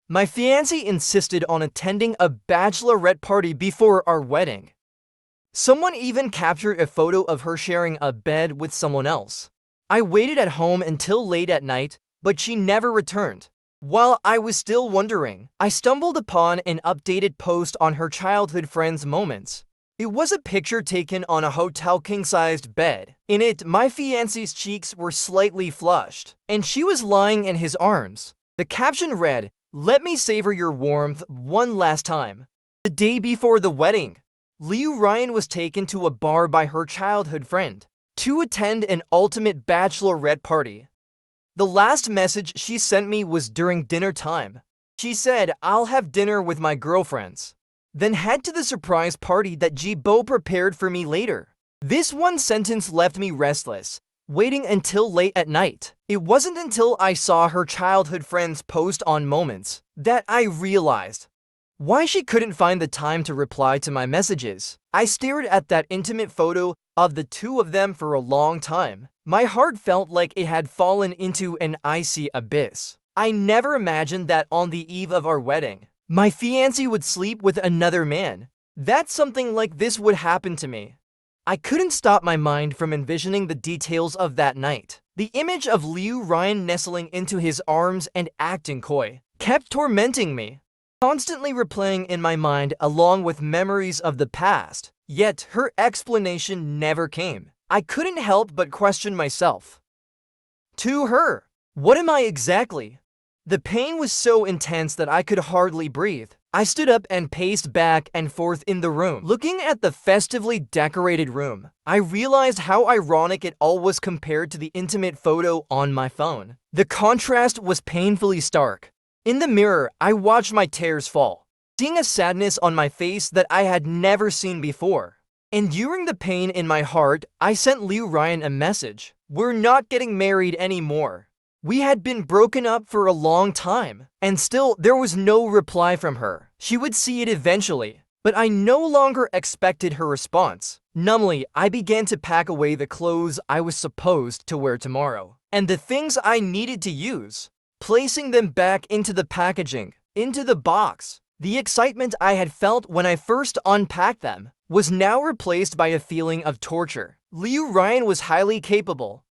My fiancé insisted on attending a bachelorette party before our wedding. Someone even captured a photo of her sharing a bed with someone else. I waited at home until late at night, but she never returned. While I was still wondering, I stumbled upon an updated post on her childhood friend's moments. It was a picture taken on a hotel king-sized bed. In it, my fiancé's cheeks were slightly flushed, and she was lying in his arms. The caption read, "Let me savor your warmth one last time." The day before the wedding, Liu Ryan was taken to a bar by her childhood friend to attend an ultimate bachelorette party. The last message she sent me was during dinner time. She said, "I'll have dinner with my girlfriends, then head to the surprise party that Jibo prepared for me later." This one sentence left me restless, waiting until late at night. It wasn't until I saw her childhood friend's post on Moments that I realized why she couldn't find the time to reply to my messages. I stared at that intimate photo of the two of them for a long time. My heart felt like it had fallen into an icy abyss. I never imagined that on the eve of our wedding, my fiancé would sleep with another man. That something like this would happen to me. I couldn't stop my mind from envisioning the details of that night. The image of Liu Ryan nestling into his arms and acting coy kept tormenting me, constantly replaying in my mind along with memories of the past. Yet her explanation never came. I couldn't help but question myself. To her, what am I exactly? The pain was so intense that I could hardly breathe. I stood up and paced back and forth in the room. Looking at the festively decorated room, I realized how ironic it all was compared to the intimate photo on my phone. The contrast was painfully stark. In the mirror, I watched my tears fall, seeing a sadness on my face that I had never seen before. Enduring the pain in my heart, I sent Liu Ryan a message. "We're not getting married anymore." We had been broken up for a long time, and still there was no reply from her. She would see it eventually, but I no longer expected her response. Numbly, I began to pack away the clothes I was supposed to wear tomorrow, and the things I needed to use, placing them back into the packaging, into the box. The excitement I had felt when I first unpacked them was now replaced by a feeling of torture. Liu Ryan was highly capable,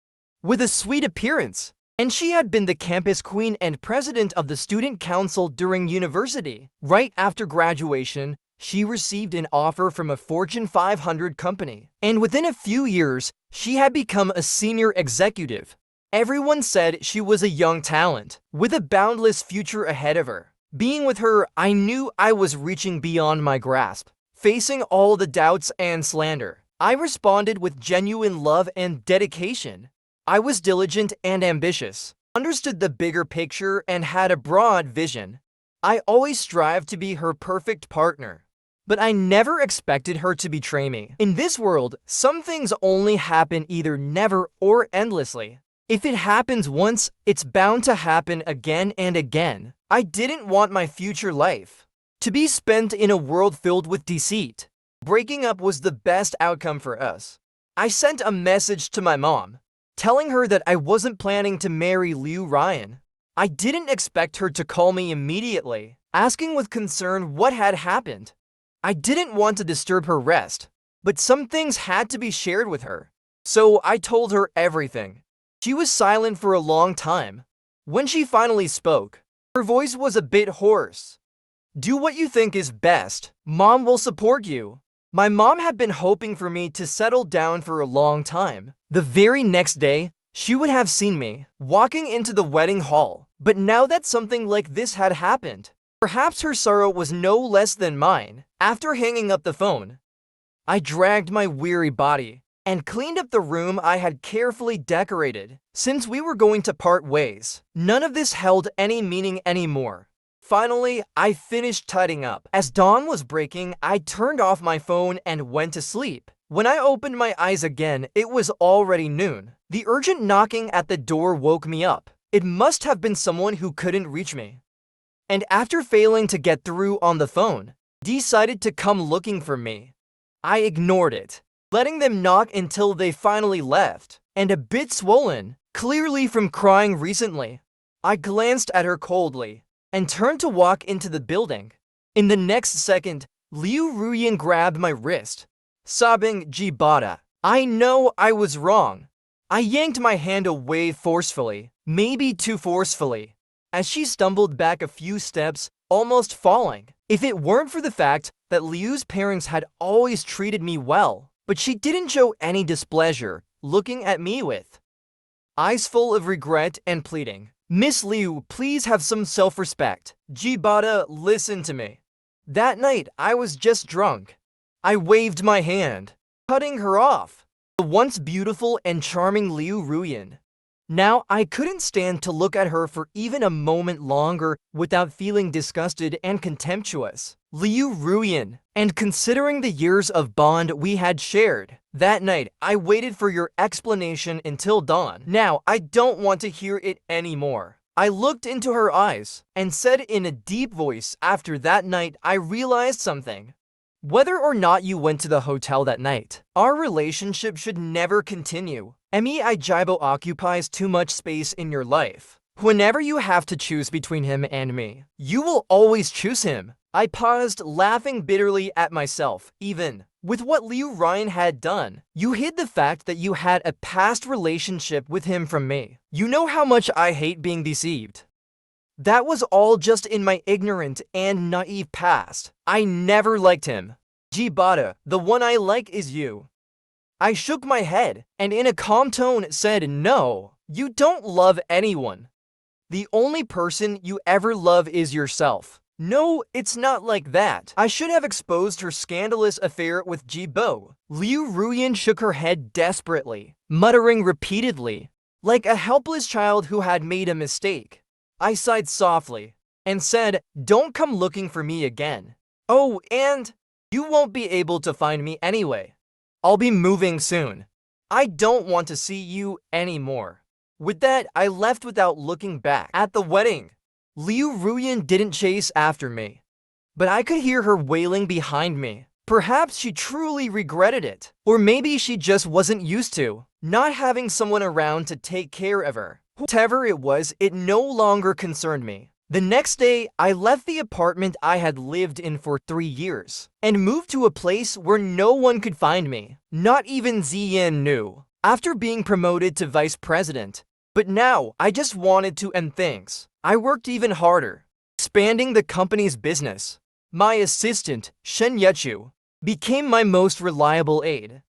with a sweet appearance, and she had been the campus queen and president of the student council during university. Right after graduation, she received an offer from a Fortune 500 company, and within a few years, she had become a senior executive. Everyone said she was a young talent, with a boundless future ahead of her. Being with her, I knew I was reaching beyond my grasp. Facing all the doubts and slander, I responded with genuine love and dedication. I was diligent and ambitious, understood the bigger picture, and had a broad vision. I always strived to be her perfect partner, but I never expected her to betray me. In this world, some things only happen either never or endlessly. If it happens once, it's bound to happen again and again. I didn't want my future life to be spent in a world filled with deceit. Breaking up was the best outcome for us. I sent a message to my mom, telling her that I wasn't planning to marry Liu Ryan. I didn't expect her to call me immediately, asking with concern what had happened. I didn't want to disturb her rest, but some things had to be shared with her, so I told her everything. She was silent for a long time. When she finally spoke, her voice was a bit hoarse. "Do what you think is best. Mom will support you." My mom had been hoping for me to settle down for a long time. The very next day, she would have seen me walking into the wedding hall. But now that something like this had happened, perhaps her sorrow was no less than mine. After hanging up the phone, I dragged my weary body and cleaned up the room I had carefully decorated. Since we were going to part ways, none of this held any meaning anymore. Finally, I finished tidying up. As dawn was breaking, I turned off my phone and went to sleep. When I opened my eyes again, it was already noon. The urgent knocking at the door woke me up. It must have been someone who couldn't reach me, and after failing to get through on the phone, decided to come looking for me. I ignored it, letting them knock until they finally left, and a bit swollen, clearly from crying recently. I glanced at her coldly, and turned to walk into the building. In the next second, Liu Ruyan grabbed my wrist, sobbing, "Jibata, I know I was wrong." I yanked my hand away forcefully, maybe too forcefully, as she stumbled back a few steps, almost falling. If it weren't for the fact that Liu's parents had always treated me well, but she didn't show any displeasure, looking at me with eyes full of regret and pleading. "Miss Liu, please have some self-respect. Jibata, listen to me." That night, I was just drunk. I waved my hand, cutting her off. The once beautiful and charming Liu Ruyan. Now, I couldn't stand to look at her for even a moment longer without feeling disgusted and contemptuous. Liu Ruyan, and considering the years of bond we had shared, that night I waited for your explanation until dawn. Now, I don't want to hear it anymore. I looked into her eyes and said in a deep voice, after that night I realized something. Whether or not you went to the hotel that night, our relationship should never continue. Jaibo occupies too much space in your life. Whenever you have to choose between him and me, you will always choose him. I paused, laughing bitterly at myself. Even with what Liu Ryan had done, you hid the fact that you had a past relationship with him from me. You know how much I hate being deceived. That was all just in my ignorant and naive past. I never liked him. Jibata, the one I like is you. I shook my head, and in a calm tone said, "No, you don't love anyone. The only person you ever love is yourself." No, it's not like that. I should have exposed her scandalous affair with Jibo. Liu Ruyan shook her head desperately, muttering repeatedly, like a helpless child who had made a mistake. I sighed softly and said, "Don't come looking for me again. Oh, and you won't be able to find me anyway. I'll be moving soon. I don't want to see you anymore." With that, I left without looking back. At the wedding, Liu Ruyan didn't chase after me, but I could hear her wailing behind me. Perhaps she truly regretted it, or maybe she just wasn't used to not having someone around to take care of her. Whatever it was, it no longer concerned me. The next day, I left the apartment I had lived in for 3 years and moved to a place where no one could find me. Not even Ziyan knew. After being promoted to vice president, but now I just wanted to end things. I worked even harder, expanding the company's business. My assistant, Shen Yechu, became my most reliable aide,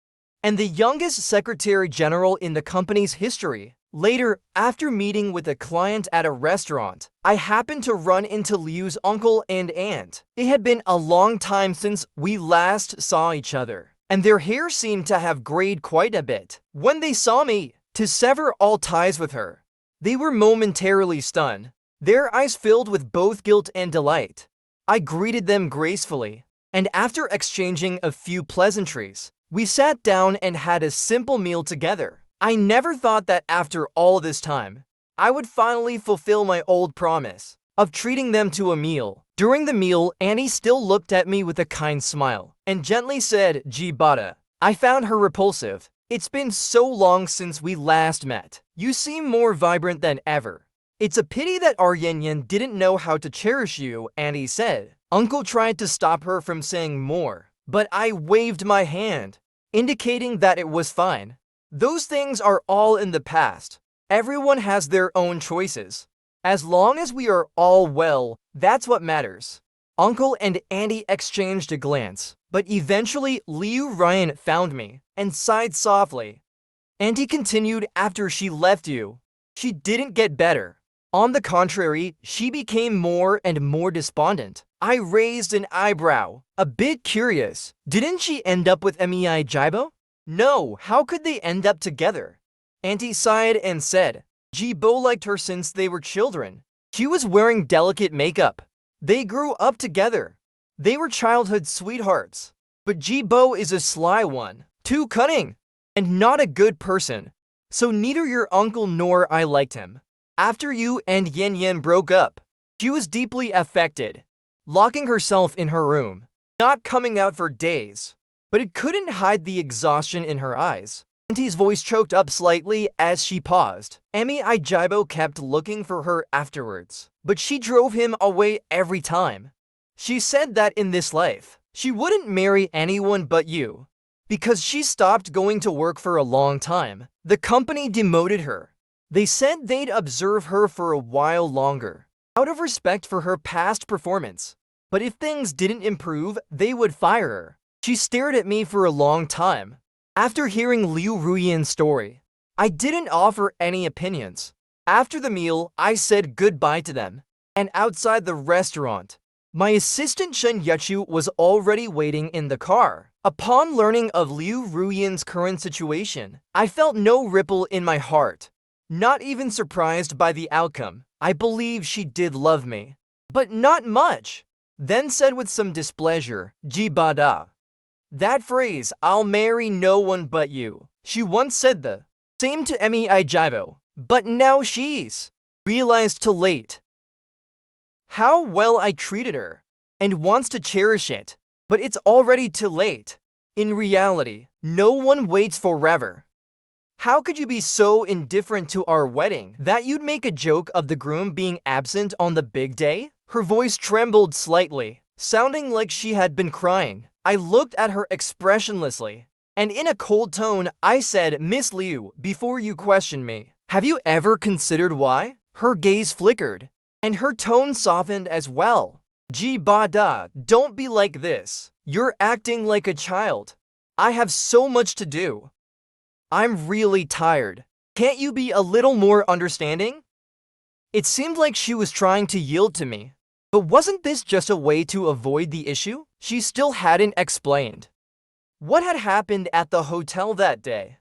and the youngest secretary general in the company's history. Later, after meeting with a client at a restaurant, I happened to run into Liu's uncle and aunt. It had been a long time since we last saw each other, and their hair seemed to have grayed quite a bit. When they saw me, to sever all ties with her, they were momentarily stunned, their eyes filled with both guilt and delight. I greeted them gracefully, and after exchanging a few pleasantries, we sat down and had a simple meal together. I never thought that after all this time, I would finally fulfill my old promise of treating them to a meal. During the meal, Annie still looked at me with a kind smile and gently said, "Jibata." I found her repulsive. "It's been so long since we last met. You seem more vibrant than ever. It's a pity that our Yin didn't know how to cherish you," Annie said. Uncle tried to stop her from saying more, but I waved my hand, indicating that it was fine. Those things are all in the past. Everyone has their own choices. As long as we are all well, that's what matters. Uncle and Andy exchanged a glance, but eventually Liu Ryan found me and sighed softly. Auntie continued, "After she left you, she didn't get better. On the contrary, she became more and more despondent." I raised an eyebrow, a bit curious. Didn't she end up with Jaibo? No, how could they end up together? Auntie sighed and said, "Jibo liked her since they were children. She was wearing delicate makeup. They grew up together. They were childhood sweethearts. But Jibo is a sly one, too cunning, and not a good person. So neither your uncle nor I liked him. After you and Yen Yen broke up, she was deeply affected, locking herself in her room, not coming out for days. But it couldn't hide the exhaustion in her eyes. Auntie's voice choked up slightly as she paused. Emi kept looking for her afterwards, but she drove him away every time. She said that in this life, she wouldn't marry anyone but you. Because she stopped going to work for a long time, the company demoted her. They said they'd observe her for a while longer, out of respect for her past performance. But if things didn't improve, they would fire her. She stared at me for a long time. After hearing Liu Ruiyan's story, I didn't offer any opinions. After the meal, I said goodbye to them. And outside the restaurant, my assistant Shen Yechu was already waiting in the car. Upon learning of Liu Ruiyan's current situation, I felt no ripple in my heart. Not even surprised by the outcome. I believe she did love me. But not much. Then said with some displeasure, "Ji bada." That phrase, "I'll marry no one but you." She once said the same to Emi Ijibo, but now she's realized too late how well I treated her and wants to cherish it, but it's already too late. In reality, no one waits forever. How could you be so indifferent to our wedding that you'd make a joke of the groom being absent on the big day? Her voice trembled slightly, sounding like she had been crying. I looked at her expressionlessly, and in a cold tone, I said, "Miss Liu, before you question me, have you ever considered why?" Her gaze flickered, and her tone softened as well. "Ji bada, don't be like this. You're acting like a child. I have so much to do. I'm really tired. Can't you be a little more understanding?" It seemed like she was trying to yield to me. But wasn't this just a way to avoid the issue? She still hadn't explained what had happened at the hotel that day,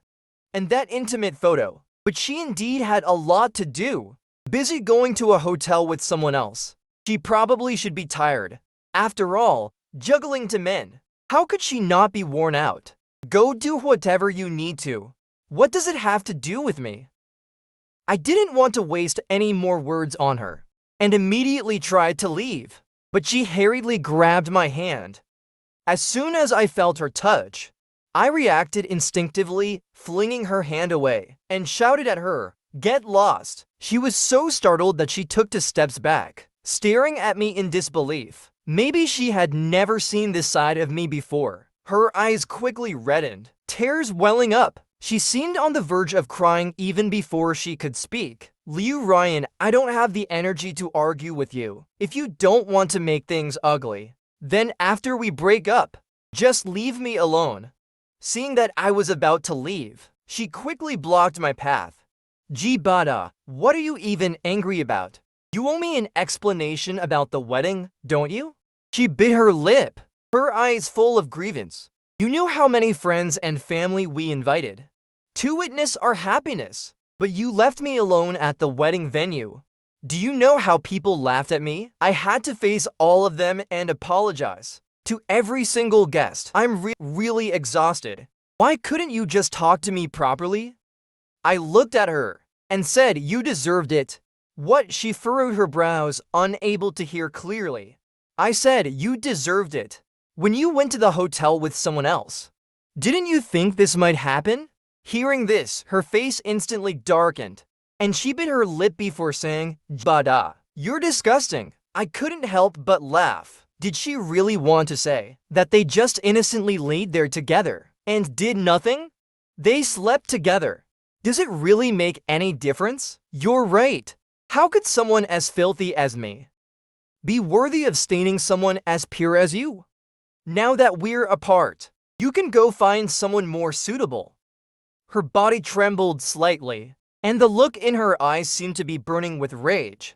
and that intimate photo. But she indeed had a lot to do. Busy going to a hotel with someone else. She probably should be tired. After all, juggling two men. How could she not be worn out? Go do whatever you need to. What does it have to do with me? I didn't want to waste any more words on her, and immediately tried to leave. But she hurriedly grabbed my hand. As soon as I felt her touch, I reacted instinctively, flinging her hand away, and shouted at her, "Get lost!" She was so startled that she took 2 steps back, staring at me in disbelief. Maybe she had never seen this side of me before. Her eyes quickly reddened, tears welling up. She seemed on the verge of crying even before she could speak. "Liu Ruiyan, I don't have the energy to argue with you. If you don't want to make things ugly, then after we break up, just leave me alone." Seeing that I was about to leave, she quickly blocked my path. "Ji bada, what are you even angry about? You owe me an explanation about the wedding, don't you?" She bit her lip, her eyes full of grievance. "You knew how many friends and family we invited to witness our happiness, but you left me alone at the wedding venue. Do you know how people laughed at me? I had to face all of them and apologize to every single guest. I'm really exhausted. Why couldn't you just talk to me properly?" I looked at her and said, "You deserved it." "What?" She furrowed her brows, unable to hear clearly. I said, "You deserved it. When you went to the hotel with someone else, didn't you think this might happen?" Hearing this, her face instantly darkened, and she bit her lip before saying, "Bada, you're disgusting." I couldn't help but laugh. Did she really want to say that they just innocently laid there together and did nothing? They slept together. Does it really make any difference? You're right. How could someone as filthy as me be worthy of staining someone as pure as you? Now that we're apart, you can go find someone more suitable. Her body trembled slightly, and the look in her eyes seemed to be burning with rage.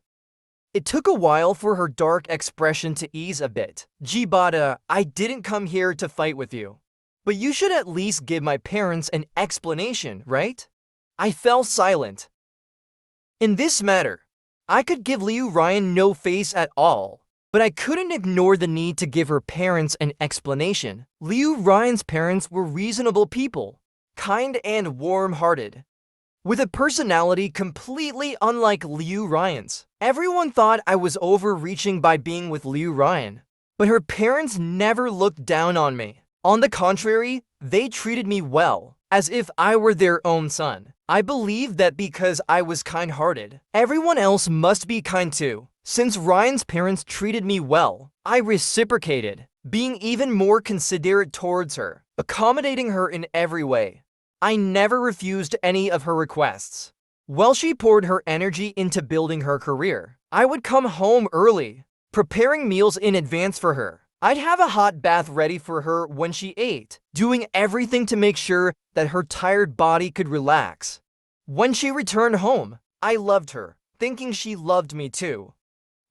It took a while for her dark expression to ease a bit. "Ji bada, I didn't come here to fight with you, but you should at least give my parents an explanation, right?" I fell silent. In this matter, I could give Liu Ruiyan no face at all, but I couldn't ignore the need to give her parents an explanation. Liu Ruiyan's parents were reasonable people, kind and warm-hearted, with a personality completely unlike Liu Ruiyan's. Everyone thought I was overreaching by being with Liu Ruiyan, but her parents never looked down on me. On the contrary, they treated me well. as if I were their own son. I believed that because I was kind-hearted, everyone else must be kind too. Since Ryan's parents treated me well, I reciprocated, being even more considerate towards her, accommodating her in every way. I never refused any of her requests. While she poured her energy into building her career, I would come home early, preparing meals in advance for her. I'd have a hot bath ready for her when she ate, doing everything to make sure that her tired body could relax. When she returned home, I loved her, thinking she loved me too.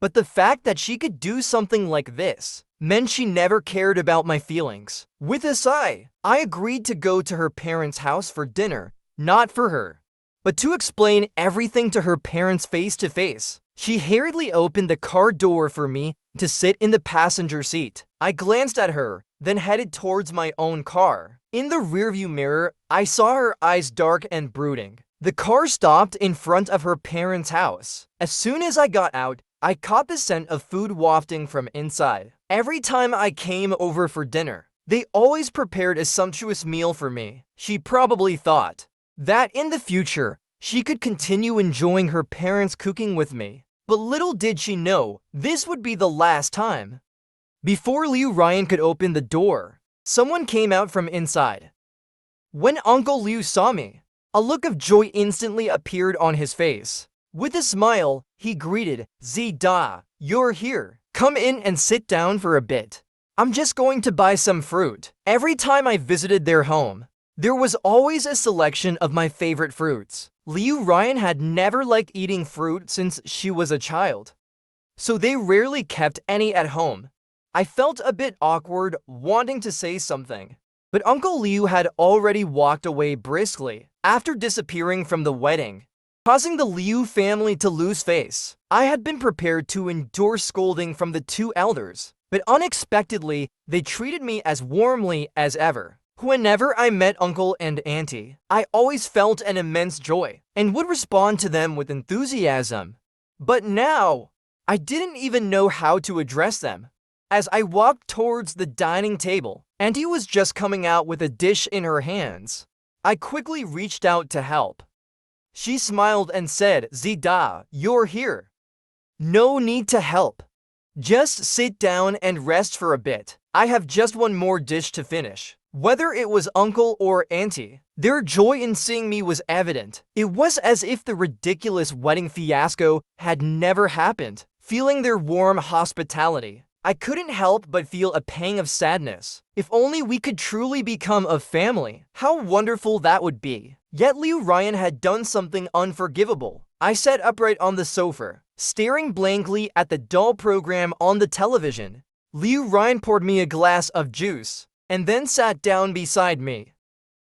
But the fact that she could do something like this meant she never cared about my feelings. With a sigh, I agreed to go to her parents' house for dinner, not for her, but to explain everything to her parents face to face. She hurriedly opened the car door for me to sit in the passenger seat. I glanced at her, then headed towards my own car. In the rearview mirror, I saw her eyes dark and brooding. The car stopped in front of her parents' house. As soon as I got out, I caught the scent of food wafting from inside. Every time I came over for dinner, they always prepared a sumptuous meal for me. She probably thought that in the future, she could continue enjoying her parents' cooking with me. But little did she know, this would be the last time. Before Liu Ryan could open the door, someone came out from inside. When Uncle Liu saw me, a look of joy instantly appeared on his face. With a smile, he greeted, "Zida, you're here. Come in and sit down for a bit. I'm just going to buy some fruit." Every time I visited their home, there was always a selection of my favorite fruits. Liu Ryan had never liked eating fruit since she was a child, so they rarely kept any at home. I felt a bit awkward, wanting to say something, but Uncle Liu had already walked away briskly after disappearing from the wedding, causing the Liu family to lose face. I had been prepared to endure scolding from the two elders, but unexpectedly, they treated me as warmly as ever. Whenever I met Uncle and Auntie, I always felt an immense joy and would respond to them with enthusiasm. But now, I didn't even know how to address them. As I walked towards the dining table, Auntie was just coming out with a dish in her hands. I quickly reached out to help. She smiled and said, "Zida, you're here. No need to help. Just sit down and rest for a bit. I have just one more dish to finish." Whether it was Uncle or Auntie, their joy in seeing me was evident. It was as if the ridiculous wedding fiasco had never happened. Feeling their warm hospitality, I couldn't help but feel a pang of sadness. If only we could truly become a family, how wonderful that would be. Yet Liu Ryan had done something unforgivable. I sat upright on the sofa, staring blankly at the dull program on the television. Liu Ryan poured me a glass of juice and then sat down beside me.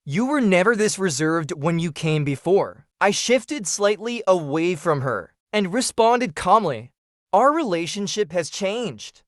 "You were never this reserved when you came before." I shifted slightly away from her and responded calmly, "Our relationship has changed.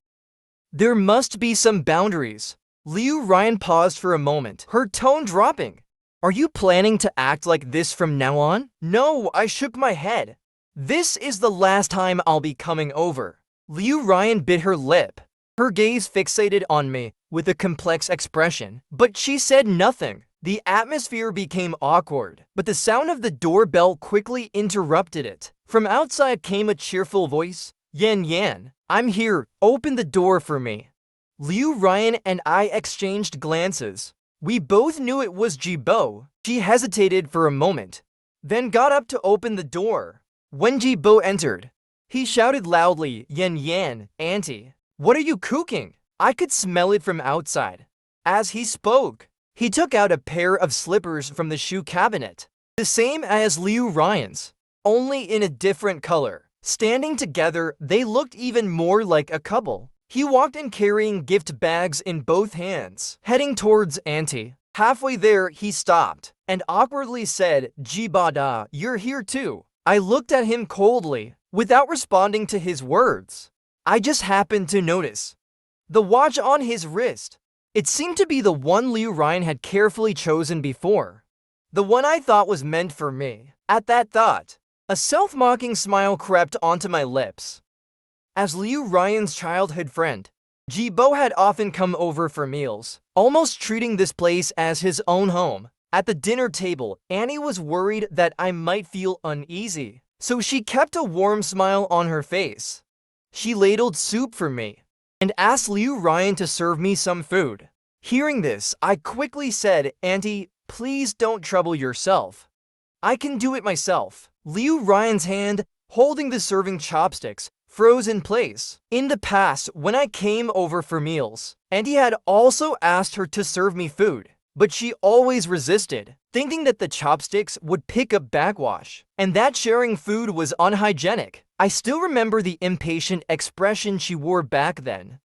There must be some boundaries." Liu Ryan paused for a moment, her tone dropping. "Are you planning to act like this from now on?" "No," I shook my head. "This is the last time I'll be coming over." Liu Ryan bit her lip, her gaze fixated on me with a complex expression, but she said nothing. The atmosphere became awkward, but the sound of the doorbell quickly interrupted it. From outside came a cheerful voice, "Yan Yan, I'm here, open the door for me." Liu Ryan and I exchanged glances. We both knew it was Jibo. She hesitated for a moment, then got up to open the door. When Jibo entered, he shouted loudly, "Yan Yan, Auntie, what are you cooking?" I could smell it from outside. As he spoke, he took out a pair of slippers from the shoe cabinet, the same as Liu Ryan's, only in a different color. Standing together, they looked even more like a couple. He walked in carrying gift bags in both hands, heading towards Auntie. Halfway there, he stopped and awkwardly said, "Jibada, you're here too." I looked at him coldly, without responding to his words. I just happened to notice the watch on his wrist. It seemed to be the one Liu Ryan had carefully chosen before, the one I thought was meant for me. At that thought, a self-mocking smile crept onto my lips. As Liu Ryan's childhood friend, Jibo had often come over for meals, almost treating this place as his own home. At the dinner table, Annie was worried that I might feel uneasy, so she kept a warm smile on her face. She ladled soup for me and asked Liu Ryan to serve me some food. Hearing this, I quickly said, "Auntie, please don't trouble yourself. I can do it myself." Liu Ryan's hand, holding the serving chopsticks, froze in place. In the past, when I came over for meals, Auntie had also asked her to serve me food, but she always resisted, thinking that the chopsticks would pick up backwash, and that sharing food was unhygienic. I still remember the impatient expression she wore back then,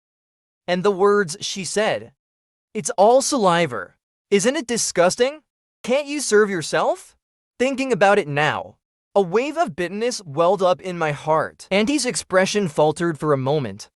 and the words she said. "It's all saliva. Isn't it disgusting? Can't you serve yourself?" Thinking about it now, a wave of bitterness welled up in my heart. Auntie's expression faltered for a moment,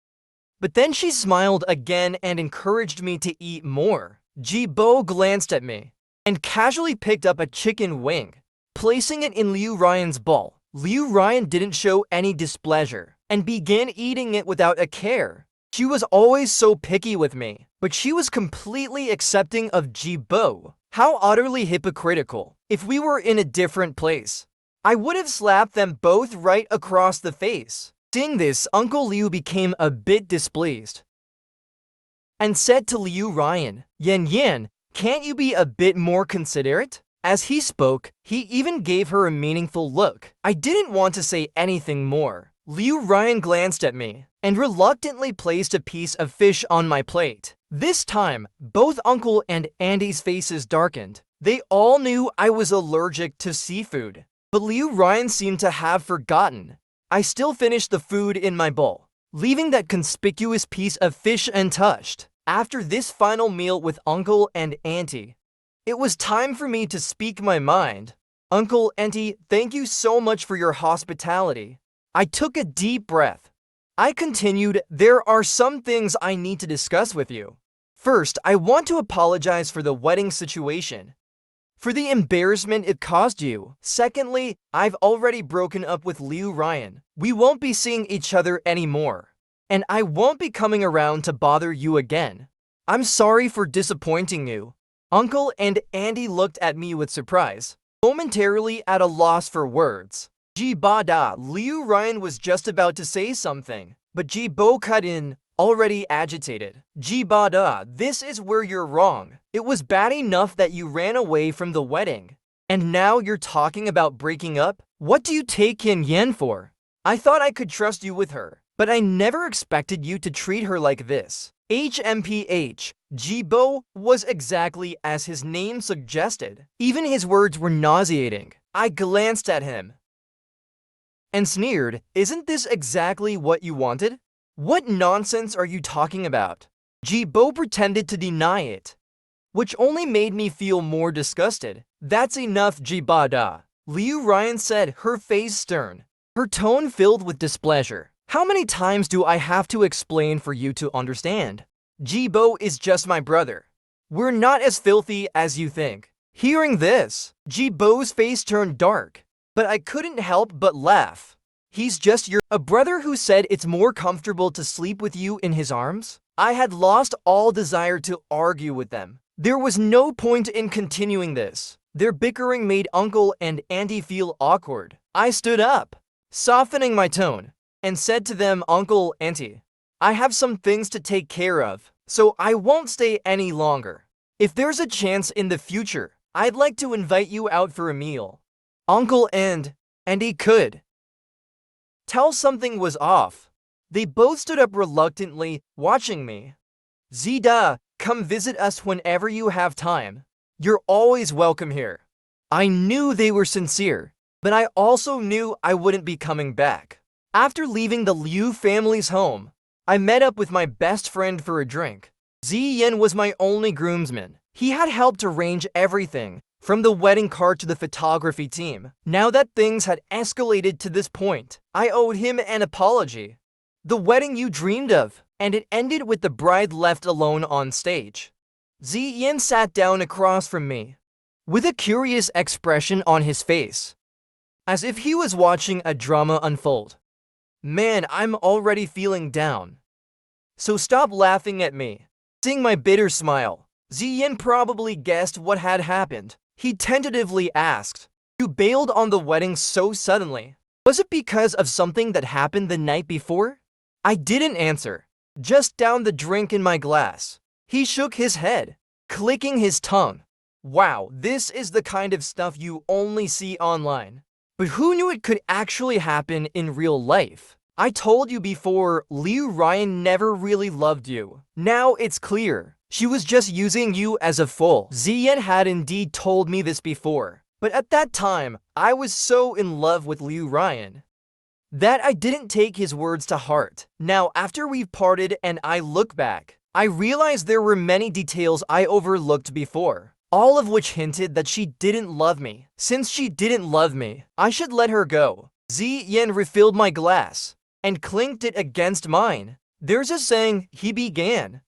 but then she smiled again and encouraged me to eat more. Jibo glanced at me and casually picked up a chicken wing, placing it in Liu Ryan's bowl. Liu Ryan didn't show any displeasure and began eating it without a care. She was always so picky with me, but she was completely accepting of Jibo. How utterly hypocritical. If we were in a different place, I would have slapped them both right across the face. Seeing this, Uncle Liu became a bit displeased and said to Liu Ryan, "Yan Yan, can't you be a bit more considerate?" As he spoke, he even gave her a meaningful look. I didn't want to say anything more. Liu Ryan glanced at me and reluctantly placed a piece of fish on my plate. This time, both Uncle and Andy's faces darkened. They all knew I was allergic to seafood, but Liu Ryan seemed to have forgotten. I still finished the food in my bowl, leaving that conspicuous piece of fish untouched. After this final meal with Uncle and Auntie, it was time for me to speak my mind. "Uncle, Auntie, thank you so much for your hospitality." I took a deep breath. I continued, "There are some things I need to discuss with you. First, I want to apologize for the wedding situation, for the embarrassment it caused you. Secondly, I've already broken up with Liu Ryan. We won't be seeing each other anymore, and I won't be coming around to bother you again. I'm sorry for disappointing you." Uncle and Andy looked at me with surprise, momentarily at a loss for words. Jibada, Liu Ryan was just about to say something, but Jibo cut in, already agitated. "Jibada, this is where you're wrong. It was bad enough that you ran away from the wedding, and now you're talking about breaking up? What do you take Yan Yan for? I thought I could trust you with her, but I never expected you to treat her like this." HMPH, Jibo was exactly as his name suggested. Even his words were nauseating. I glanced at him and sneered, "Isn't this exactly what you wanted? What nonsense are you talking about?" Jibo pretended to deny it, which only made me feel more disgusted. "That's enough, Jibada," Liu Ryan said, her face stern, her tone filled with displeasure. "How many times do I have to explain for you to understand? Jibo is just my brother. We're not as filthy as you think." Hearing this, Jibo's face turned dark, but I couldn't help but laugh. "He's just a brother who said it's more comfortable to sleep with you in his arms?" I had lost all desire to argue with them. There was no point in continuing this. Their bickering made Uncle and Andy feel awkward. I stood up, softening my tone, and said to them, "Uncle, Auntie, I have some things to take care of, so I won't stay any longer. If there's a chance in the future, I'd like to invite you out for a meal." Uncle and Andy could tell something was off. They both stood up reluctantly, watching me. "Zida, come visit us whenever you have time. You're always welcome here." I knew they were sincere, but I also knew I wouldn't be coming back. After leaving the Liu family's home, I met up with my best friend for a drink. Ziyan was my only groomsman. He had helped arrange everything, from the wedding card to the photography team. Now that things had escalated to this point, I owed him an apology. "The wedding you dreamed of," and it ended with the bride left alone on stage. Ziyan sat down across from me, with a curious expression on his face, as if he was watching a drama unfold. "Man, I'm already feeling down, so stop laughing at me." Seeing my bitter smile, Ziyan probably guessed what had happened. He tentatively asked, "You bailed on the wedding so suddenly. Was it because of something that happened the night before?" I didn't answer, just downed the drink in my glass. He shook his head, clicking his tongue. Wow, this is the kind of stuff you only see online. But who knew it could actually happen in real life? I told you before, Liu Ryan never really loved you. Now it's clear. She was just using you as a fool. Ziyan had indeed told me this before. But at that time, I was so in love with Liu Ryan that I didn't take his words to heart. Now, after we've parted and I look back, I realized there were many details I overlooked before, all of which hinted that she didn't love me. Since she didn't love me, I should let her go. Ziyan refilled my glass and clinked it against mine. There's a saying, he began.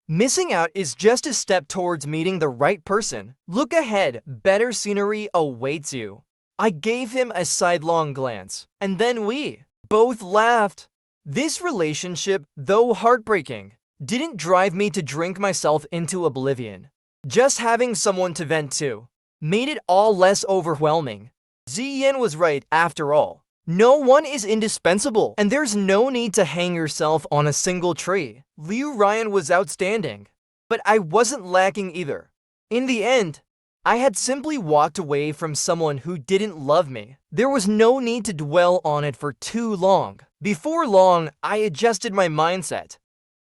Missing out is just a step towards meeting the right person. Look ahead, better scenery awaits you. I gave him a sidelong glance, and then we both laughed. This relationship, though heartbreaking, didn't drive me to drink myself into oblivion. Just having someone to vent to made it all less overwhelming. Ziyan was right after all. No one is indispensable, and there's no need to hang yourself on a single tree. Liu Ryan was outstanding, but I wasn't lacking either. In the end, I had simply walked away from someone who didn't love me. There was no need to dwell on it for too long. Before long, I adjusted my mindset.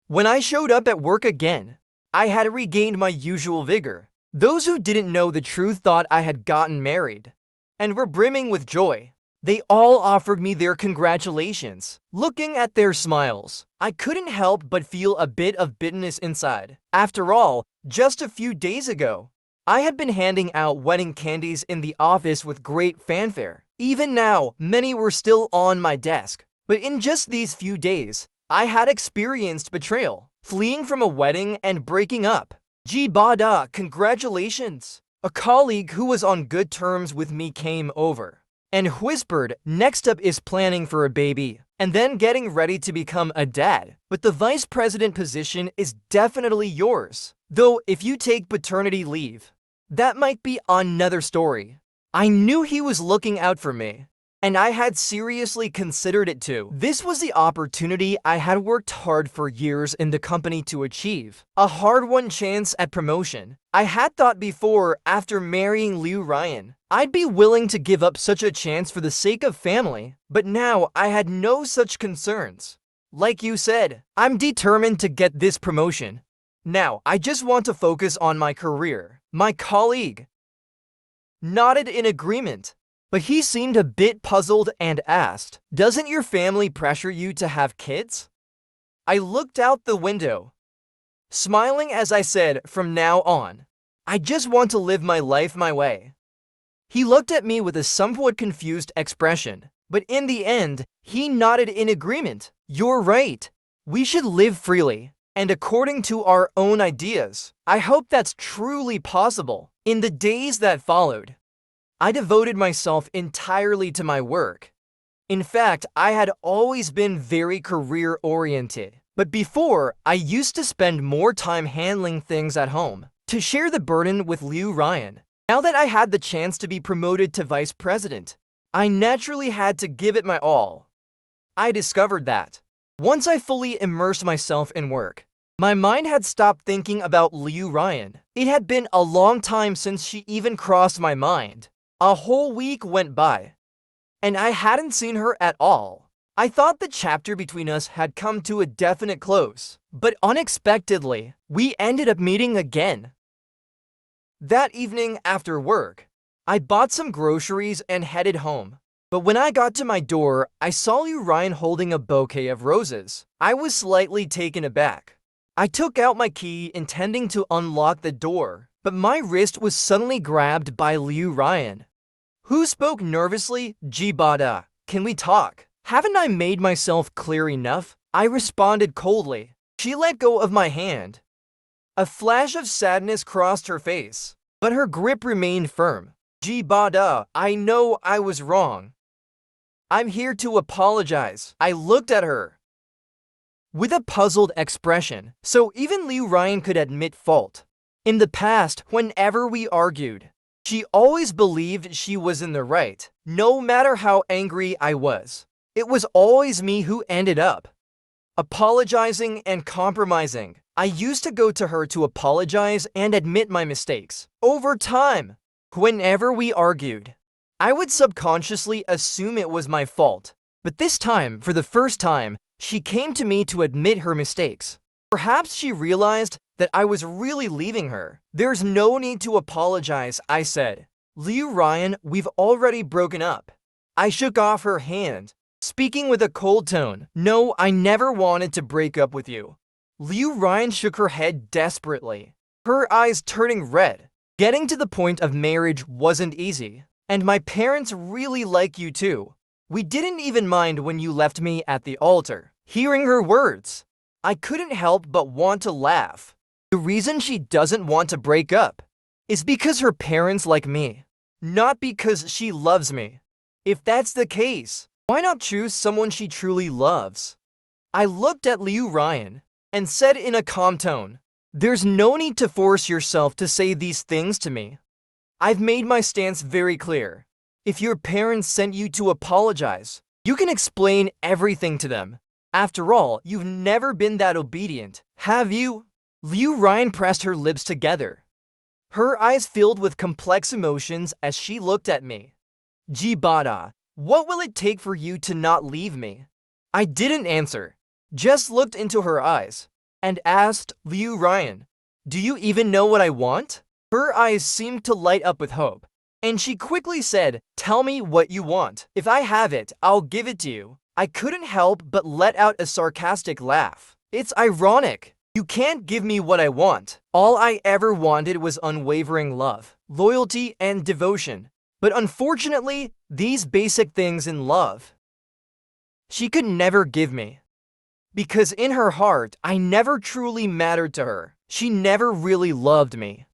When I showed up at work again, I had regained my usual vigor. Those who didn't know the truth thought I had gotten married and were brimming with joy. They all offered me their congratulations. Looking at their smiles, I couldn't help but feel a bit of bitterness inside. After all, just a few days ago, I had been handing out wedding candies in the office with great fanfare. Even now, many were still on my desk. But in just these few days, I had experienced betrayal, fleeing from a wedding and breaking up. Ji Bada, congratulations! A colleague who was on good terms with me came over and whispered, "Next up is planning for a baby, and then getting ready to become a dad. But the vice president position is definitely yours. Though if you take paternity leave, that might be another story." I knew he was looking out for me, and I had seriously considered it too. This was the opportunity I had worked hard for years in the company to achieve. A hard-won chance at promotion. I had thought before, after marrying Liu Ryan, I'd be willing to give up such a chance for the sake of family. But now I had no such concerns. Like you said, I'm determined to get this promotion. Now, I just want to focus on my career. My colleague nodded in agreement, but he seemed a bit puzzled and asked, "Doesn't your family pressure you to have kids?" I looked out the window, smiling as I said, "From now on, I just want to live my life my way." He looked at me with a somewhat confused expression, but in the end, he nodded in agreement. "You're right. We should live freely and according to our own ideas. I hope that's truly possible." In the days that followed, I devoted myself entirely to my work. In fact, I had always been very career-oriented. But before, I used to spend more time handling things at home, to share the burden with Liu Ryan. Now that I had the chance to be promoted to vice president, I naturally had to give it my all. I discovered that once I fully immersed myself in work, my mind had stopped thinking about Liu Ryan. It had been a long time since she even crossed my mind. A whole week went by, and I hadn't seen her at all. I thought the chapter between us had come to a definite close, but unexpectedly, we ended up meeting again. That evening after work, I bought some groceries and headed home. But when I got to my door, I saw Liu Ryan holding a bouquet of roses. I was slightly taken aback. I took out my key intending to unlock the door, but my wrist was suddenly grabbed by Liu Ryan, who spoke nervously, "Ji Bada, can we talk?" Haven't I made myself clear enough? I responded coldly. She let go of my hand. A flash of sadness crossed her face, but her grip remained firm. "Ji Bada, I know I was wrong. I'm here to apologize." I looked at her with a puzzled expression. So even Liu Ryan could admit fault. In the past, whenever we argued, She always believed she was in the right, no matter how angry I was. It was always me who ended up apologizing and compromising. I used to go to her to apologize and admit my mistakes. Over time, whenever we argued, I would subconsciously assume it was my fault. But this time, for the first time, she came to me to admit her mistakes. Perhaps she realized that I was really leaving her. There's no need to apologize, I said. Liu Ryan, we've already broken up. I shook off her hand, speaking with a cold tone. No, I never wanted to break up with you. Liu Ryan shook her head desperately, her eyes turning red. Getting to the point of marriage wasn't easy, and my parents really like you too. We didn't even mind when you left me at the altar. Hearing her words, I couldn't help but want to laugh. The reason she doesn't want to break up is because her parents like me, not because she loves me. If that's the case, why not choose someone she truly loves? I looked at Liu Ryan and said in a calm tone, there's no need to force yourself to say these things to me. I've made my stance very clear. If your parents sent you to apologize, you can explain everything to them. After all, you've never been that obedient, have you? Liu Ryan pressed her lips together. Her eyes filled with complex emotions as she looked at me. Jibata, what will it take for you to not leave me? I didn't answer, just looked into her eyes and asked Liu Ryan, do you even know what I want? Her eyes seemed to light up with hope, and she quickly said, tell me what you want. If I have it, I'll give it to you. I couldn't help but let out a sarcastic laugh. It's ironic. You can't give me what I want. All I ever wanted was unwavering love, loyalty, and devotion. But unfortunately, these basic things in love, she could never give me. Because in her heart, I never truly mattered to her. She never really loved me.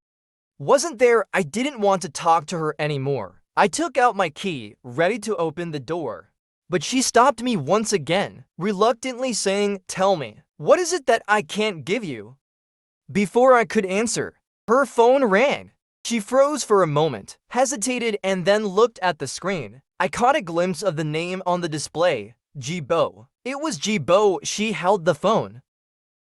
Wasn't there, I didn't want to talk to her anymore. I took out my key, ready to open the door. But she stopped me once again, reluctantly saying, tell me, what is it that I can't give you? Before I could answer, her phone rang. She froze for a moment, hesitated, and then looked at the screen. I caught a glimpse of the name on the display, Jibo. It was Jibo. She held the phone,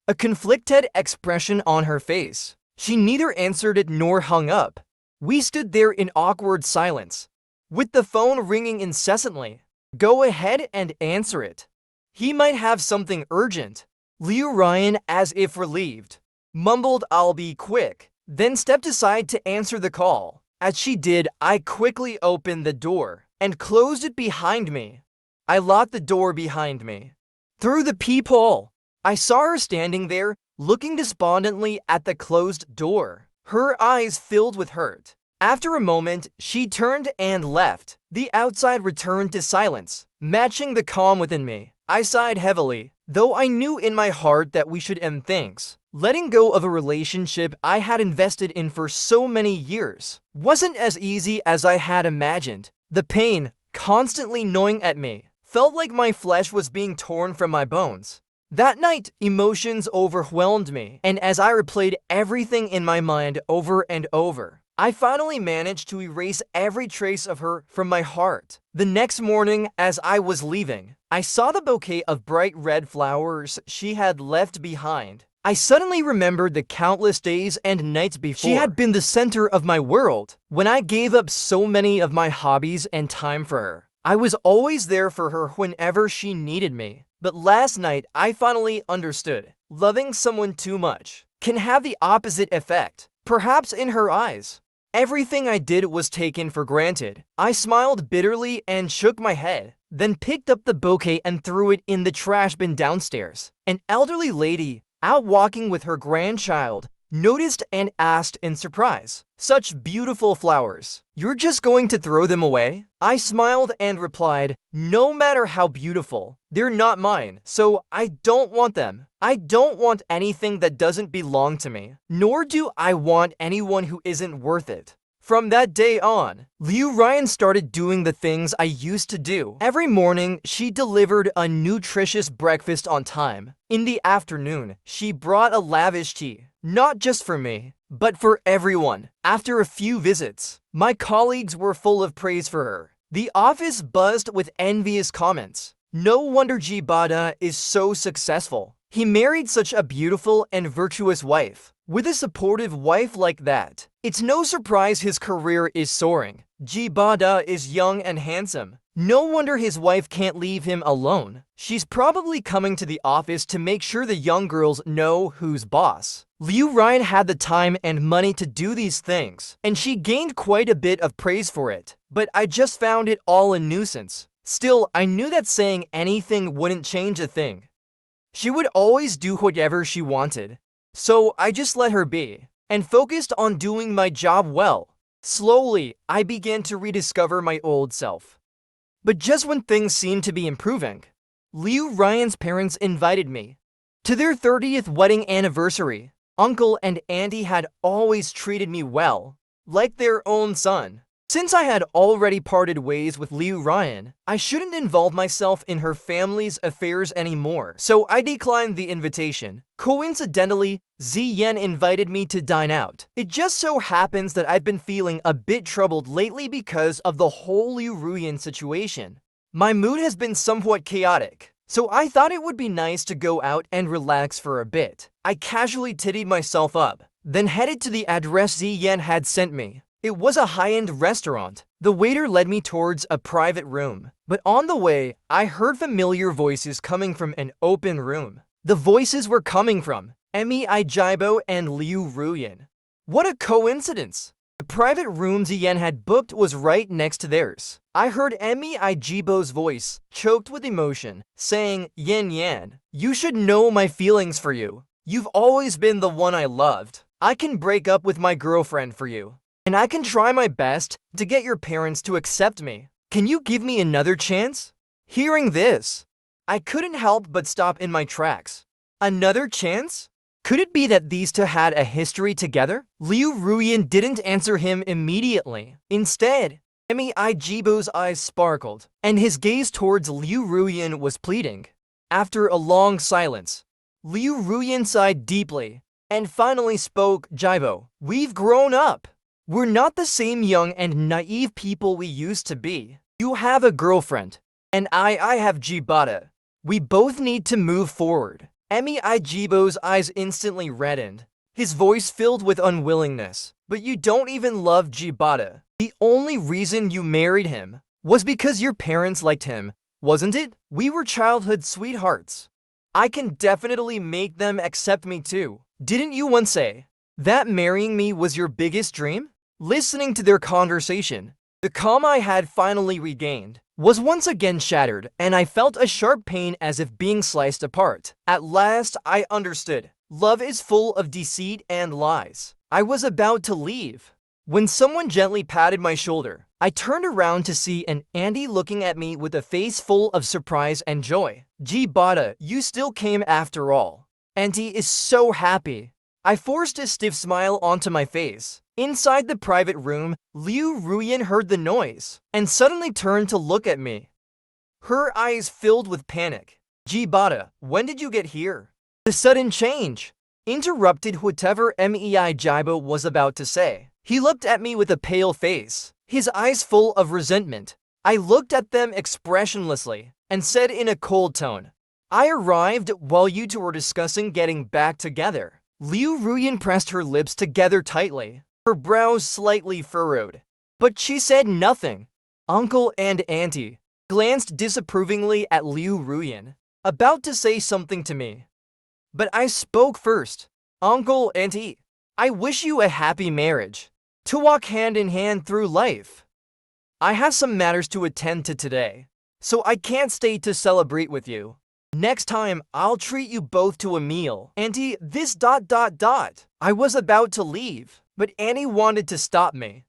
a conflicted expression on her face. She neither answered it nor hung up. We stood there in awkward silence, with the phone ringing incessantly. Go ahead and answer it. He might have something urgent. Liu Ryan, as if relieved, mumbled, I'll be quick, then stepped aside to answer the call. As she did, I quickly opened the door and closed it behind me. I locked the door behind me. Through the peephole, I saw her standing there, looking despondently at the closed door, her eyes filled with hurt. After a moment, she turned and left. The outside returned to silence, matching the calm within me. I sighed heavily, though I knew in my heart that we should end things. Letting go of a relationship I had invested in for so many years wasn't as easy as I had imagined. The pain, constantly gnawing at me, felt like my flesh was being torn from my bones. That night, emotions overwhelmed me, and as I replayed everything in my mind over and over, I finally managed to erase every trace of her from my heart. The next morning, as I was leaving, I saw the bouquet of bright red flowers she had left behind. I suddenly remembered the countless days and nights before. She had been the center of my world. When I gave up so many of my hobbies and time for her, I was always there for her whenever she needed me. But last night, I finally understood. Loving someone too much can have the opposite effect. Perhaps in her eyes, everything I did was taken for granted. I smiled bitterly and shook my head, then picked up the bouquet and threw it in the trash bin downstairs. An elderly lady, out walking with her grandchild, noticed and asked in surprise, such beautiful flowers. You're just going to throw them away? I smiled and replied, no matter how beautiful, they're not mine, so I don't want them. I don't want anything that doesn't belong to me, nor do I want anyone who isn't worth it. From that day on, Liu Ryan started doing the things I used to do. Every morning, she delivered a nutritious breakfast on time. In the afternoon, she brought a lavish tea, not just for me, but for everyone. After a few visits, my colleagues were full of praise for her. The office buzzed with envious comments. No wonder Jibada is so successful. He married such a beautiful and virtuous wife. With a supportive wife like that, it's no surprise his career is soaring. Jibada is young and handsome. No wonder his wife can't leave him alone. She's probably coming to the office to make sure the young girls know who's boss. Liu Ryan had the time and money to do these things, and she gained quite a bit of praise for it. But I just found it all a nuisance. Still, I knew that saying anything wouldn't change a thing. She would always do whatever she wanted. So I just let her be, and focused on doing my job well. Slowly, I began to rediscover my old self. But just when things seemed to be improving, Liu Ryan's parents invited me to their 30th wedding anniversary. Uncle and auntie had always treated me well, like their own son. Since I had already parted ways with Liu Ryan, I shouldn't involve myself in her family's affairs anymore, so I declined the invitation. Coincidentally, Ziyan invited me to dine out. It just so happens that I've been feeling a bit troubled lately because of the whole Liu Ruyan situation. My mood has been somewhat chaotic, so I thought it would be nice to go out and relax for a bit. I casually tittied myself up, then headed to the address Ziyan had sent me. It was a high-end restaurant. The waiter led me towards a private room, but on the way, I heard familiar voices coming from an open room. The voices were coming from Emi Ijibo and Liu Ruyan. What a coincidence! The private room Ziyan had booked was right next to theirs. I heard Emi Ijibo's voice, choked with emotion, saying, "Yan Yan, you should know my feelings for you. You've always been the one I loved. I can break up with my girlfriend for you. And I can try my best to get your parents to accept me. Can you give me another chance?" Hearing this, I couldn't help but stop in my tracks. Another chance? Could it be that these two had a history together? Liu Ruyan didn't answer him immediately. Instead, Emi Ijibo's eyes sparkled, and his gaze towards Liu Ruyan was pleading. After a long silence, Liu Ruyan sighed deeply and finally spoke. "Jibo, we've grown up. We're not the same young and naive people we used to be. You have a girlfriend, and I have Jibada. We both need to move forward." Emi Ijibo's eyes instantly reddened, his voice filled with unwillingness. "But you don't even love Jibada. The only reason you married him was because your parents liked him, wasn't it? We were childhood sweethearts. I can definitely make them accept me too. Didn't you once say that marrying me was your biggest dream?" Listening to their conversation, the calm I had finally regained was once again shattered, and I felt a sharp pain as if being sliced apart. At last, I understood. Love is full of deceit and lies. I was about to leave when someone gently patted my shoulder. I turned around to see an auntie looking at me with a face full of surprise and joy. "Jibada, you still came after all. Auntie is so happy." I forced a stiff smile onto my face. Inside the private room, Liu Ruyan heard the noise and suddenly turned to look at me. Her eyes filled with panic. "Jibada, when did you get here?" The sudden change interrupted whatever Mei Jibo was about to say. He looked at me with a pale face, his eyes full of resentment. I looked at them expressionlessly and said in a cold tone, "I arrived while you two were discussing getting back together." Liu Ruyan pressed her lips together tightly, her brows slightly furrowed, but she said nothing. Uncle and auntie glanced disapprovingly at Liu Ruyan, about to say something to me. But I spoke first. "Uncle, auntie, I wish you a happy marriage, to walk hand in hand through life. I have some matters to attend to today, so I can't stay to celebrate with you. Next time, I'll treat you both to a meal. Auntie, this ... I was about to leave, but Annie wanted to stop me.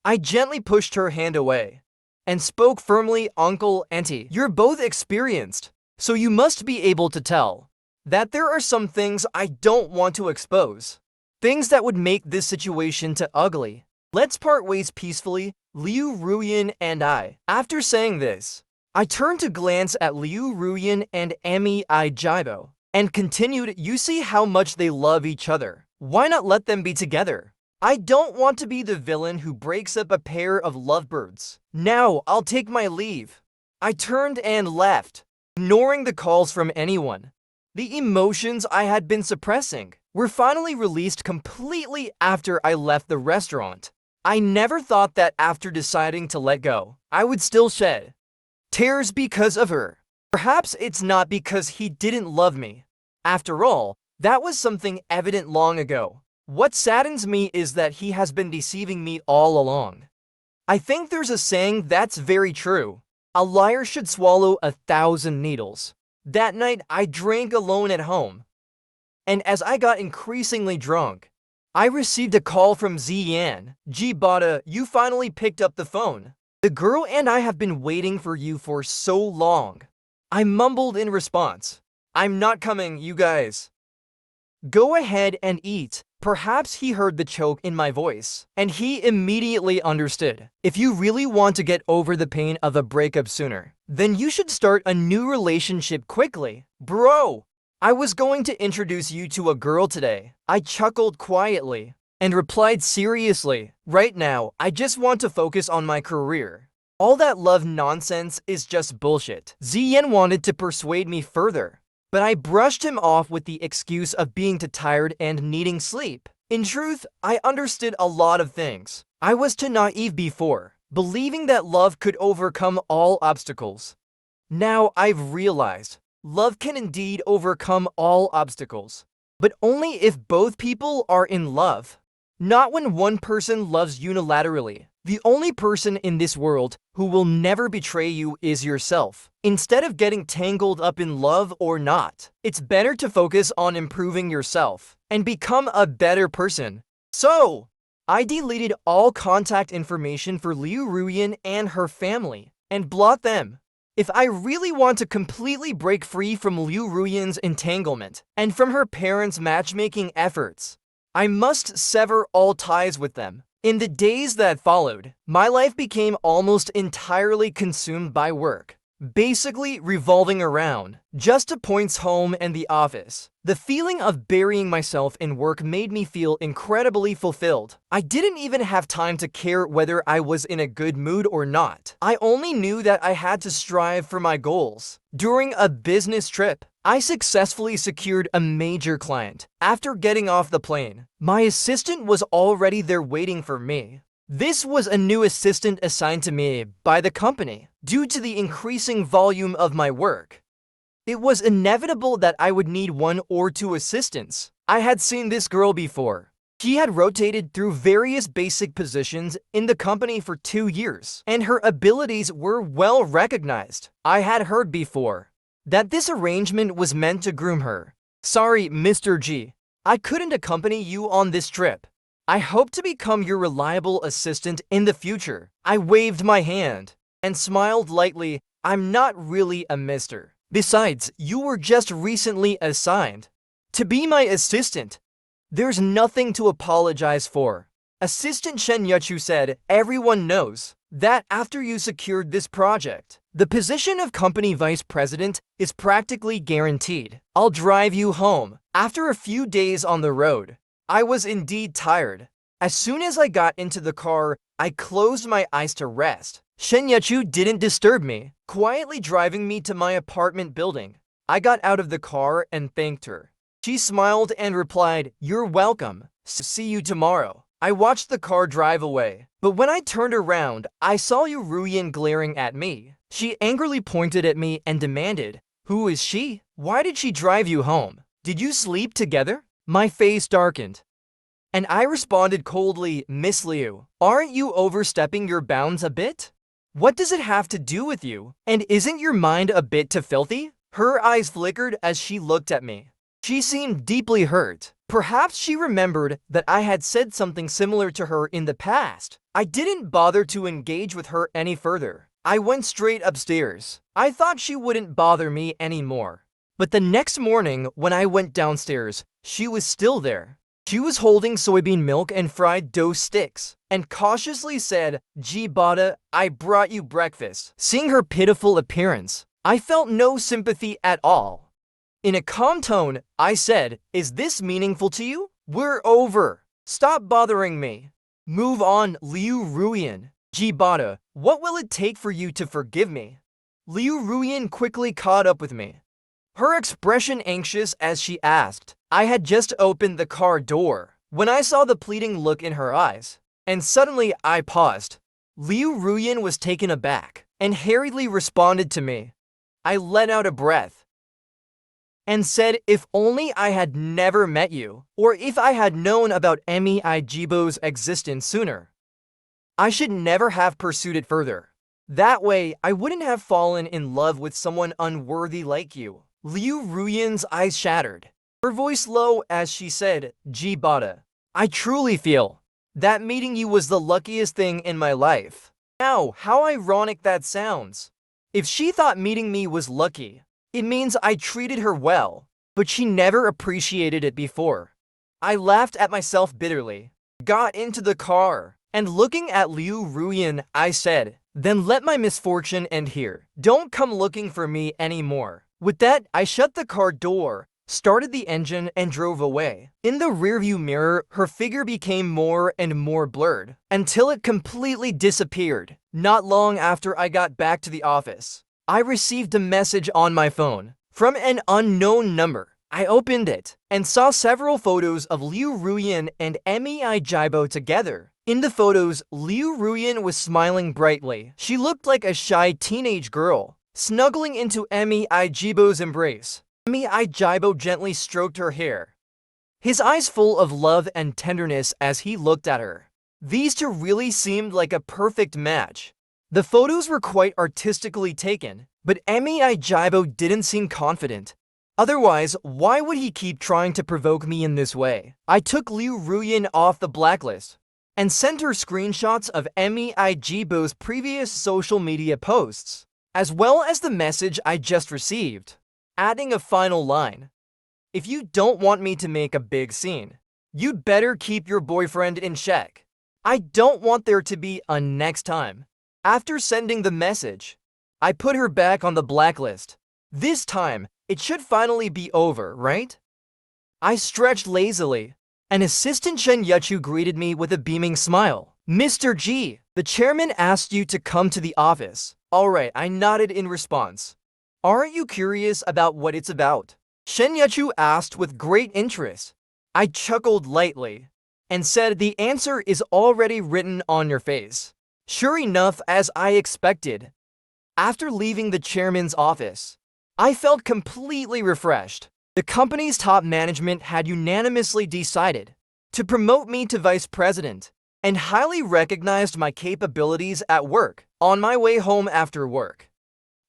I gently pushed her hand away and spoke firmly. "Uncle, auntie, you're both experienced, so you must be able to tell that there are some things I don't want to expose. Things that would make this situation too ugly. Let's part ways peacefully, Liu Ruyan and I." After saying this, I turned to glance at Liu Ruyan and Emi Ijibo and continued, "You see how much they love each other. Why not let them be together? I don't want to be the villain who breaks up a pair of lovebirds. Now I'll take my leave. I turned and left, ignoring the calls from anyone. The emotions I had been suppressing were finally released completely after I left the restaurant. I never thought that after deciding to let go, I would still shed tears because of her. Perhaps it's not because he didn't love me. After all, that was something evident long ago. What saddens me is that he has been deceiving me all along. I think there's a saying that's very true. A liar should swallow 1,000 needles. That night, I drank alone at home. And as I got increasingly drunk, I received a call from Ziyan. Bada, you finally picked up the phone. The girl and I have been waiting for you for so long. I mumbled in response. I'm not coming, you guys. Go ahead and eat. Perhaps he heard the choke in my voice, and he immediately understood. If you really want to get over the pain of a breakup sooner, then you should start a new relationship quickly. Bro, I was going to introduce you to a girl today. I chuckled quietly and replied seriously. Right now, I just want to focus on my career. All that love nonsense is just bullshit. Ziyan wanted to persuade me further, but I brushed him off with the excuse of being too tired and needing sleep. In truth, I understood a lot of things. I was too naive before, believing that love could overcome all obstacles. Now I've realized, love can indeed overcome all obstacles, but only if both people are in love. Not when one person loves unilaterally. The only person in this world who will never betray you is yourself. Instead of getting tangled up in love or not, it's better to focus on improving yourself and become a better person. So, I deleted all contact information for Liu Ruyan and her family and blocked them. If I really want to completely break free from Liu Ruyan's entanglement and from her parents' matchmaking efforts, I must sever all ties with them. In the days that followed, my life became almost entirely consumed by work, basically revolving around just the points home and the office. The feeling of burying myself in work made me feel incredibly fulfilled. I didn't even have time to care whether I was in a good mood or not. I only knew that I had to strive for my goals. During a business trip, I successfully secured a major client. After getting off the plane, my assistant was already there waiting for me. This was a new assistant assigned to me by the company. Due to the increasing volume of my work, it was inevitable that I would need 1 or 2 assistants. I had seen this girl before. She had rotated through various basic positions in the company for 2 years, and her abilities were well recognized. I had heard before that this arrangement was meant to groom her. Sorry, Mr. G. I couldn't accompany you on this trip. I hope to become your reliable assistant in the future. I waved my hand and smiled lightly. I'm not really a mister. Besides, you were just recently assigned to be my assistant. There's nothing to apologize for. Assistant Shen Yachu said, everyone knows that after you secured this project, the position of company vice president is practically guaranteed. I'll drive you home. After a few days on the road, I was indeed tired. As soon as I got into the car, I closed my eyes to rest. Shen Yachu didn't disturb me, quietly driving me to my apartment building. I got out of the car and thanked her. She smiled and replied, "You're welcome. See you tomorrow." I watched the car drive away, but when I turned around, I saw Yu Ruyan glaring at me. She angrily pointed at me and demanded, "Who is she? Why did she drive you home? Did you sleep together?" My face darkened, and I responded coldly, "Miss Liu, aren't you overstepping your bounds a bit? What does it have to do with you? And isn't your mind a bit too filthy?" Her eyes flickered as she looked at me. She seemed deeply hurt. Perhaps she remembered that I had said something similar to her in the past. I didn't bother to engage with her any further. I went straight upstairs. I thought she wouldn't bother me anymore. But the next morning, when I went downstairs, she was still there. She was holding soybean milk and fried dough sticks, and cautiously said, "Bada, I brought you breakfast." Seeing her pitiful appearance, I felt no sympathy at all. In a calm tone, I said, "Is this meaningful to you?" We're over. Stop bothering me. Move on, Liu Ruian. Jibata, what will it take for you to forgive me? Liu Ruian quickly caught up with me, her expression anxious as she asked. I had just opened the car door when I saw the pleading look in her eyes, and suddenly I paused. Liu Ruian was taken aback and hurriedly responded to me. I let out a breath and said, if only I had never met you, or if I had known about Emi Ijibo's existence sooner, I should never have pursued it further. That way, I wouldn't have fallen in love with someone unworthy like you. Liu Ruian's eyes shattered, her voice low as she said, Jibata, I truly feel that meeting you was the luckiest thing in my life. Now, how ironic that sounds. If she thought meeting me was lucky, it means I treated her well, but she never appreciated it before. I laughed at myself bitterly, got into the car, and looking at Liu Ruian, I said, then let my misfortune end here. Don't come looking for me anymore. With that, I shut the car door, started the engine, and drove away. In the rearview mirror, her figure became more and more blurred, until it completely disappeared. Not long after I got back to the office, I received a message on my phone from an unknown number. I opened it and saw several photos of Liu Ruian and Emi Ijibo together. In the photos, Liu Ruian was smiling brightly. She looked like a shy teenage girl, snuggling into Emi Ijibo's embrace. Emi Ijibo gently stroked her hair, his eyes full of love and tenderness as he looked at her. These two really seemed like a perfect match. The photos were quite artistically taken, but Emi Ijibo didn't seem confident. Otherwise, why would he keep trying to provoke me in this way? I took Liu Ruian off the blacklist and sent her screenshots of Emi Ijibo's previous social media posts, as well as the message I just received, adding a final line. If you don't want me to make a big scene, you'd better keep your boyfriend in check. I don't want there to be a next time. After sending the message, I put her back on the blacklist. This time, it should finally be over, right? I stretched lazily. An assistant Shen Yachu greeted me with a beaming smile. Mr. G, the chairman asked you to come to the office. All right, I nodded in response. Aren't you curious about what it's about? Shen Yachu asked with great interest. I chuckled lightly and said, the answer is already written on your face. Sure enough, as I expected, after leaving the chairman's office, I felt completely refreshed. The company's top management had unanimously decided to promote me to vice president and highly recognized my capabilities at work. On my way home after work,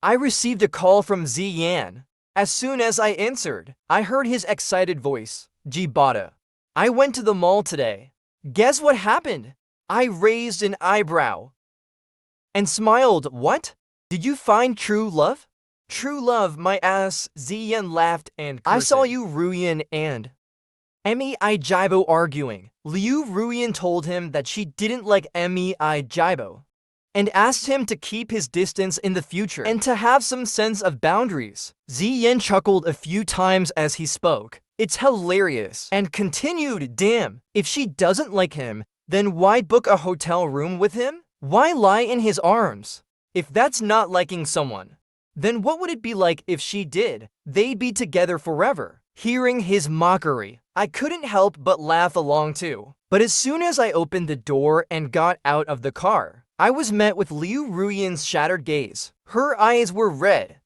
I received a call from Ziyan. As soon as I answered, I heard his excited voice. Jibata, I went to the mall today. Guess what happened? I raised an eyebrow and smiled. What? Did you find true love? True love, my ass, Ziyan laughed and cursed. I saw you, Ruian, and Emi Ijibo arguing. Liu Ruian told him that she didn't like Emi Ijibo and asked him to keep his distance in the future and to have some sense of boundaries. Ziyan chuckled a few times as he spoke. It's hilarious. And continued, damn, if she doesn't like him, then why book a hotel room with him? Why lie in his arms? If that's not liking someone, then what would it be like if she did? They'd be together forever. Hearing his mockery, I couldn't help but laugh along too. But as soon as I opened the door and got out of the car, I was met with Liu Ruian's shattered gaze. Her eyes were red,